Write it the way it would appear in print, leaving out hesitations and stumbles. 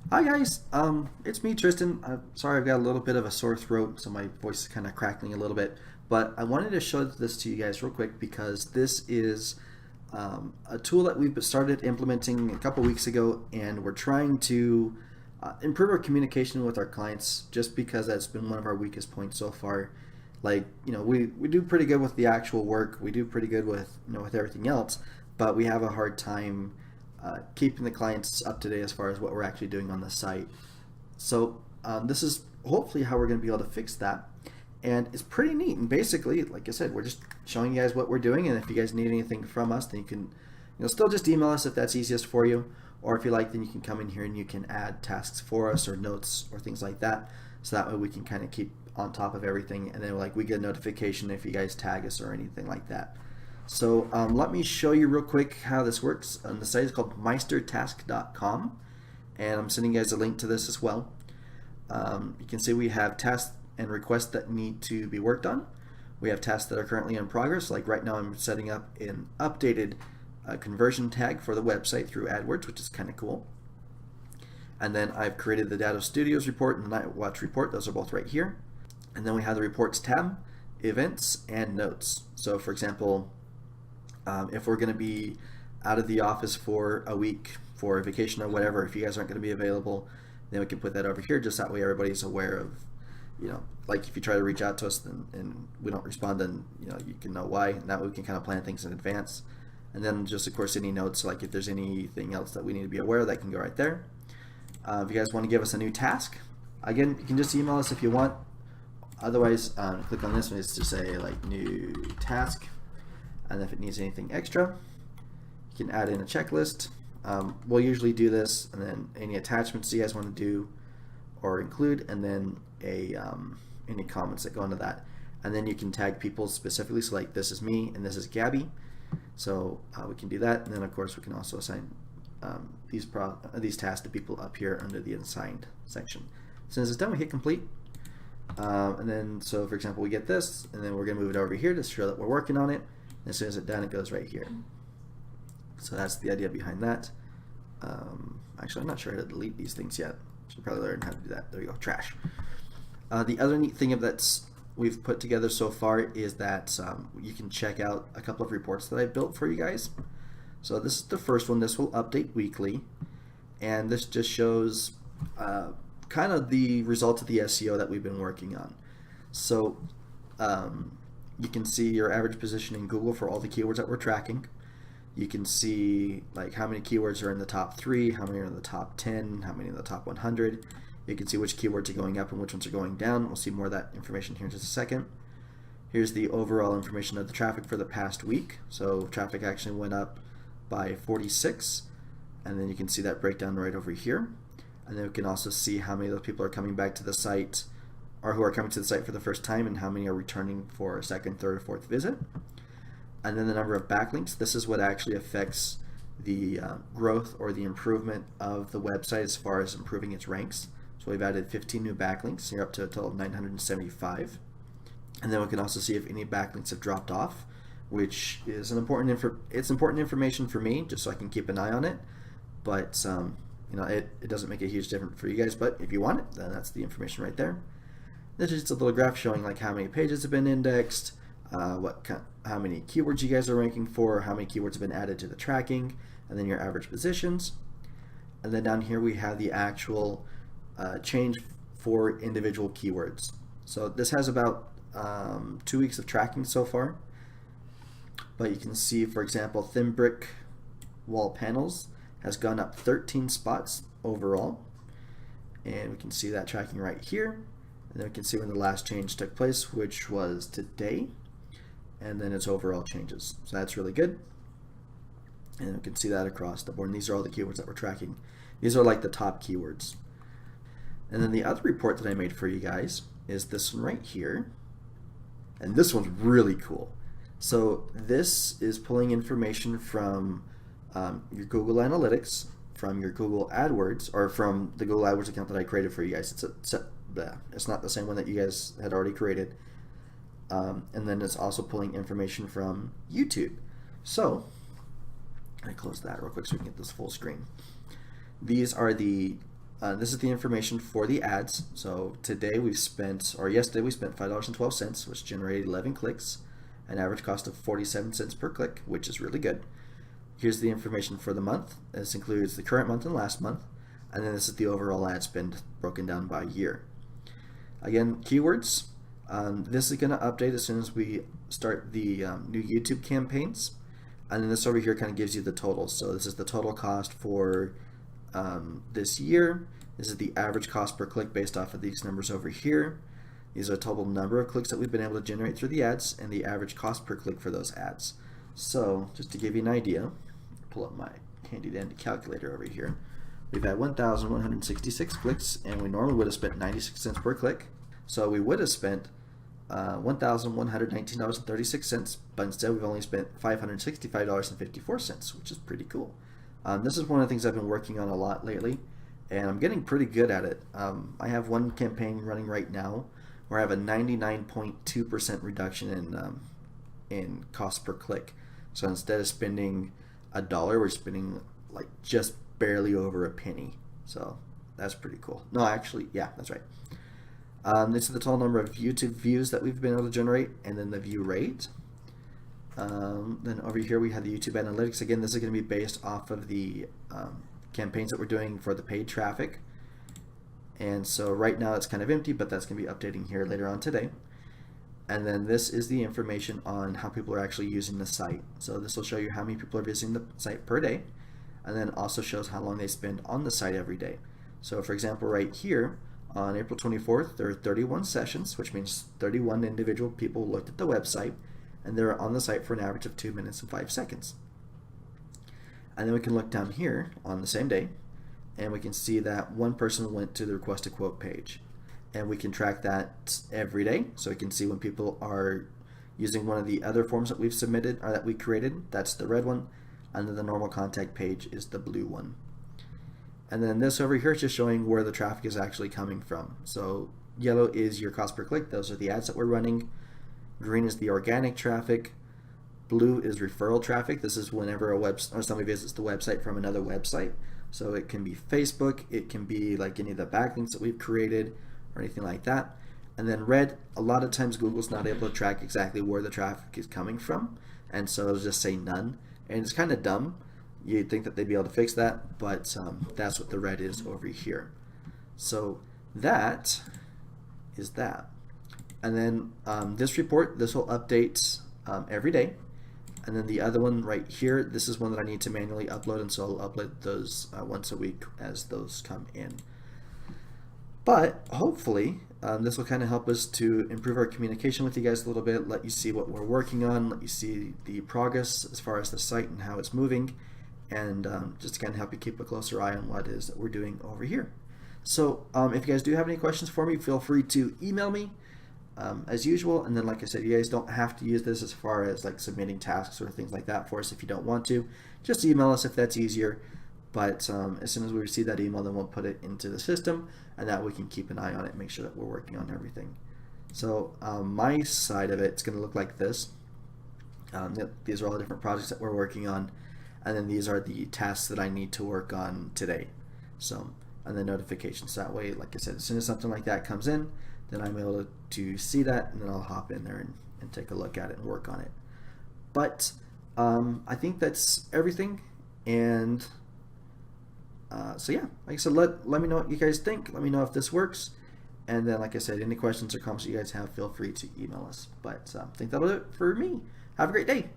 Hi guys, it's me Triston. I'm sorry I've got a little bit of a sore throat, so my voice is kind of crackling a little bit. But I wanted to show this to you guys real quick because this is a tool that we've started implementing a couple weeks ago, and we're trying to improve our communication with our clients. Just because that's been one of our weakest points so far. Like we do pretty good with the actual work, we do pretty good with with everything else, but we have a hard time keeping the clients up to date as far as what we're actually doing on the site. So this is hopefully how we're going to be able to fix that. And it's pretty neat. And basically, like I said, we're just showing you guys what we're doing. And if you guys need anything from us, then you can still just email us if that's easiest for you. Or if you like, then you can come in here and you can add tasks for us or notes or things like that. So that way we can kind of keep on top of everything. And then we get a notification if you guys tag us or anything like that. So let me show you real quick how this works. The site is called meistertask.com, and I'm sending you guys a link to this as well. You can see we have tasks and requests that need to be worked on. We have tasks that are currently in progress. Like right now I'm setting up an updated conversion tag for the website through AdWords, which is kind of cool. And then I've created the Data Studios report and the Night Watch report. Those are both right here. And then we have the reports tab, events, and notes. So for example, if we're going to be out of the office for a week for a vacation or whatever, if you guys aren't going to be available, then we can put that over here. Just that way everybody's aware of, like if you try to reach out to us and we don't respond, then you can know why. And that way we can kind of plan things in advance. And then just of course any notes, like if there's anything else that we need to be aware of, that can go right there. If you guys want to give us a new task, again, you can just email us if you want. Otherwise, click on this one is to say like new task. And if it needs anything extra, you can add in a checklist. We'll usually do this, and then any attachments you guys want to do or include, and then any comments that go into that. And then you can tag people specifically, so like this is me and this is Gabby. So we can do that, and then of course we can also assign these tasks to people up here under the assigned section. As soon as it's done, we hit complete. And then, so for example, we get this, and then we're going to move it over here to show that we're working on it. As soon as it's done, it goes right here. So that's the idea behind that. Actually, I'm not sure how to delete these things yet. Should probably learn how to do that. There we go, trash. The other neat thing that's we've put together so far is that you can check out a couple of reports that I built for you guys. So this is the first one. This will update weekly, and this just shows kind of the results of the SEO that we've been working on. So you can see your average position in Google for all the keywords that we're tracking. You can see like how many keywords are in the top 3, how many are in the top 10, how many in the top 100. You can see which keywords are going up and which ones are going down. We'll see more of that information here in just a second. Here's the overall information of the traffic for the past week. So traffic actually went up by 46, and then you can see that breakdown right over here. And then we can also see how many of those people are coming back to the site, or who are coming to the site for the first time, and how many are returning for a second, third, or fourth visit. And then the number of backlinks. This is what actually affects the growth or the improvement of the website as far as improving its ranks. So we've added 15 new backlinks. You're up to a total of 975. And then we can also see if any backlinks have dropped off, which is important information for me, just so I can keep an eye on it. But it doesn't make a huge difference for you guys. But if you want it, then that's the information right there. This is just a little graph showing like how many pages have been indexed, how many keywords you guys are ranking for, how many keywords have been added to the tracking, and then your average positions. And then down here we have the actual change for individual keywords. So this has about 2 weeks of tracking so far. But you can see, for example, thin brick wall panels has gone up 13 spots overall. And we can see that tracking right here. And then we can see when the last change took place, which was today, and then its overall changes. So that's really good. And we can see that across the board. And these are all the keywords that we're tracking. These are like the top keywords. And then the other report that I made for you guys is this one right here. And this one's really cool. So this is pulling information from your Google Analytics, from your Google AdWords, or from the Google AdWords account that I created for you guys. It's not the same one that you guys had already created. And then it's also pulling information from YouTube. So, I close that real quick so we can get this full screen. These are the This is the information for the ads. So today we've spent, or yesterday we spent $5.12, which generated 11 clicks, an average cost of 47 cents per click, which is really good. Here's the information for the month. This includes the current month and last month, and then this is the overall ad spend broken down by year. Again, keywords. This is going to update as soon as we start the new YouTube campaigns, and then this over here kind of gives you the totals. So this is the total cost for this year. This is the average cost per click based off of these numbers over here. These are the total number of clicks that we've been able to generate through the ads and the average cost per click for those ads. So just to give you an idea, pull up my handy dandy calculator over here. We've had 1,166 clicks, and we normally would have spent 96 cents per click. So we would have spent $1,119.36, but instead we've only spent $565.54, which is pretty cool. This is one of the things I've been working on a lot lately, and I'm getting pretty good at it. I have one campaign running right now where I have a 99.2% reduction in cost per click. So instead of spending $1, we're spending like just barely over a penny. So that's pretty cool. No, actually, yeah, that's right. This is the total number of YouTube views that we've been able to generate, and then the view rate. Then over here we have the YouTube analytics. Again, this is going to be based off of the campaigns that we're doing for the paid traffic. And so right now it's kind of empty, but that's going to be updating here later on today. And then this is the information on how people are actually using the site. So this will show you how many people are visiting the site per day, and then also shows how long they spend on the site every day. So for example, right here on April 24th, there are 31 sessions, which means 31 individual people looked at the website, and they're on the site for an average of 2 minutes and 5 seconds. And then we can look down here on the same day, and we can see that one person went to the request a quote page. And we can track that every day, so we can see when people are using one of the other forms that we've submitted or that we created. That's the red one, and then the normal contact page is the blue one. And then this over here is just showing where the traffic is actually coming from. So yellow is your cost per click. Those are the ads that we're running. Green is the organic traffic. Blue is referral traffic. This is whenever somebody visits the website from another website. So it can be Facebook, it can be like any of the backlinks that we've created or anything like that. And then red, a lot of times Google's not able to track exactly where the traffic is coming from, and so it'll just say none. And it's kind of dumb. You'd think that they'd be able to fix that, but that's what the red is over here. So that is that. And then this report, this will update every day. And then the other one right here, this is one that I need to manually upload, and so I'll upload those once a week as those come in. But hopefully this will kind of help us to improve our communication with you guys a little bit, let you see what we're working on, let you see the progress as far as the site and how it's moving, and just to kind of help you keep a closer eye on what it is that we're doing over here. So if you guys do have any questions for me, feel free to email me as usual. And then like I said, you guys don't have to use this as far as like submitting tasks or things like that for us if you don't want to. Just email us if that's easier. But as soon as we receive that email, then we'll put it into the system, and that we can keep an eye on it and make sure that we're working on everything. So my side of it's going to look like this. These are all the different projects that we're working on, and then these are the tasks that I need to work on today. So, and then notifications. That way, like I said, as soon as something like that comes in, then I'm able to see that, and then I'll hop in there and take a look at it and work on it. But I think that's everything. And so yeah, like I said, let me know what you guys think. Let me know if this works. And then, like I said, any questions or comments you guys have, feel free to email us. But I think that'll do it for me. Have a great day.